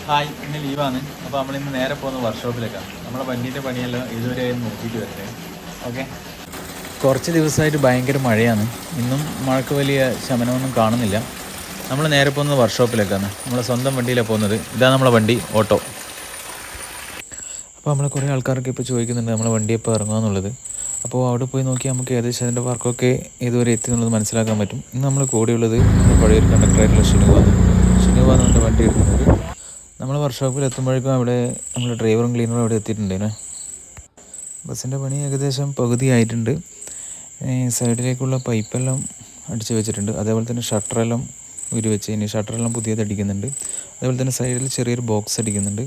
Hi, ഇന്ന് ലീവാണ്. അപ്പോൾ നമ്മളിന്ന് നേരെ പോകുന്ന വർക്ക്ഷോപ്പിലേക്കാണ്. നമ്മളെ വണ്ടീൻ്റെ പണിയെല്ലാം ഇതുവരെ നോക്കിയിട്ട് വരട്ടെ. ഓക്കെ. കുറച്ച് ദിവസമായിട്ട് ഭയങ്കര മഴയാണ്. ഇന്നും മഴയ്ക്ക് വലിയ ശമനമൊന്നും കാണുന്നില്ല. നമ്മൾ നേരെ പോകുന്നത് വർക്ക്ഷോപ്പിലേക്കാണ്. നമ്മളെ സ്വന്തം വണ്ടിയിലാണ് പോകുന്നത്. ഇതാണ് നമ്മളെ വണ്ടി, ഓട്ടോ. അപ്പോൾ നമ്മളെ കുറേ ആൾക്കാരൊക്കെ ഇപ്പോൾ ചോദിക്കുന്നുണ്ട് നമ്മളെ വണ്ടി എപ്പോൾ ഇറങ്ങുകയെന്നുള്ളത്. അപ്പോൾ അവിടെ പോയി നോക്കി നമുക്ക് ഏകദേശം അതിൻ്റെ വർക്കൊക്കെ ഇതുവരെ എത്തി എന്നുള്ളത് മനസ്സിലാക്കാൻ പറ്റും. ഇന്ന് നമ്മൾ കൂടെയുള്ളത് പഴയൊരു കണ്ടക്ടറായിട്ടുള്ള ഷിനുവാണ് എൻ്റെ വണ്ടി എടുക്കുന്നത്. നമ്മൾ വർക്ക്ഷോപ്പിൽ എത്തുമ്പോഴേക്കും അവിടെ നമ്മുടെ ഡ്രൈവറും ക്ലീനറും അവിടെ എത്തിയിട്ടുണ്ടേനെ. ബസ്സിൻ്റെ പണി ഏകദേശം പകുതി ആയിട്ടുണ്ട്. സൈഡിലേക്കുള്ള പൈപ്പെല്ലാം അടിച്ച് വെച്ചിട്ടുണ്ട്. അതേപോലെ തന്നെ ഷട്ടറെല്ലാം ഊരി വെച്ച് ഇനി ഷട്ടറെല്ലാം പുതിയത് അടിക്കുന്നുണ്ട്. അതേപോലെ തന്നെ സൈഡിൽ ചെറിയൊരു ബോക്സ് അടിക്കുന്നുണ്ട്.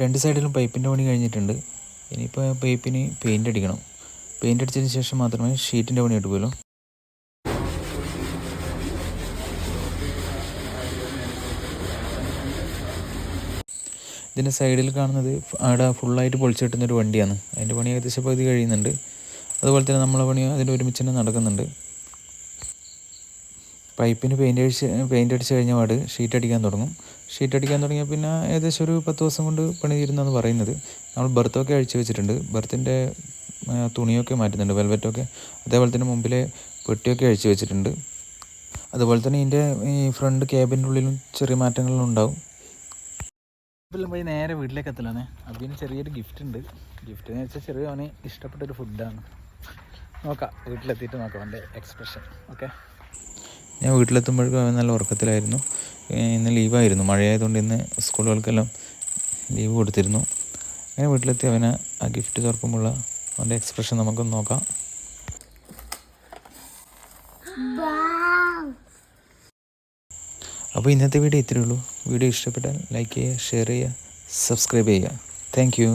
രണ്ട് സൈഡിലും പൈപ്പിൻ്റെ പണി കഴിഞ്ഞിട്ടുണ്ട്. ഇനിയിപ്പോൾ പൈപ്പിന് പെയിൻ്റ് അടിക്കണം. പെയിൻ്റ് അടിച്ചതിന് ശേഷം മാത്രമേ ഷീറ്റിൻ്റെ പണി എടുക്കുമല്ലോ. ഇതിൻ്റെ സൈഡിൽ കാണുന്നത് അവിടെ ഫുള്ളായിട്ട് പൊളിച്ച് കിട്ടുന്നൊരു വണ്ടിയാണ്. അതിൻ്റെ പണി ഏകദേശം പകുതി കഴിയുന്നുണ്ട്. അതുപോലെ തന്നെ നമ്മളെ പണി അതിൻ്റെ ഒരുമിച്ച് തന്നെ നടക്കുന്നുണ്ട്. പൈപ്പിന് പെയിൻ്റ് അടിച്ച് കഴിഞ്ഞ പാട് ഷീറ്റ് അടിക്കാൻ തുടങ്ങിയാൽ പിന്നെ ഏകദേശം ഒരു 10 ദിവസം കൊണ്ട് പണി തീരുന്നതെന്ന് പറയുന്നത്. നമ്മൾ ബർത്തൊക്കെ അഴിച്ച് വെച്ചിട്ടുണ്ട്. ബർത്തിൻ്റെ തുണിയൊക്കെ മാറ്റുന്നുണ്ട്, വെൽവെറ്റൊക്കെ. അതേപോലെ തന്നെ മുമ്പിലെ പെട്ടിയൊക്കെ അഴിച്ച് വെച്ചിട്ടുണ്ട്. അതുപോലെ തന്നെ ഇതിൻ്റെ ഈ ഫ്രണ്ട് ക്യാബിൻ്റെ ഉള്ളിലും ചെറിയ മാറ്റങ്ങളുണ്ടാവും. ഇപ്പം പോയി നേരെ വീട്ടിലേക്ക് എത്തലാണ്. അപ്പോൾ ഇതിന് ചെറിയൊരു ഗിഫ്റ്റ് ഉണ്ട്. ഗിഫ്റ്റ് എന്ന് വെച്ചാൽ ചെറിയ അവന് ഇഷ്ടപ്പെട്ടൊരു ഫുഡാണ്. നോക്കാം, വീട്ടിലെത്തിയിട്ട് നോക്കാം അവൻ്റെ എക്സ്പ്രഷൻ. ഓക്കെ. ഞാൻ വീട്ടിലെത്തുമ്പോഴേക്കും അവൻ നല്ല ഉറക്കത്തിലായിരുന്നു. ഇന്ന് ലീവായിരുന്നു, മഴയായതുകൊണ്ട് ഇന്ന് സ്കൂളുകൾക്കെല്ലാം ലീവ് കൊടുത്തിരുന്നു. അങ്ങനെ വീട്ടിലെത്തി അവന് ആ ഗിഫ്റ്റ് തുറക്കുമ്പോഴുള്ള അവൻ്റെ എക്സ്പ്രഷൻ നമുക്കൊന്ന് നോക്കാം. അപ്പോൾ ഇന്നത്തെ വീഡിയോ ഇത്രയേ ഉള്ളൂ. വീഡിയോ ഇഷ്ടപ്പെട്ടാൽ ലൈക്ക് ചെയ്യുക, ഷെയർ ചെയ്യുക, സബ്സ്ക്രൈബ് ചെയ്യുക. Thank you.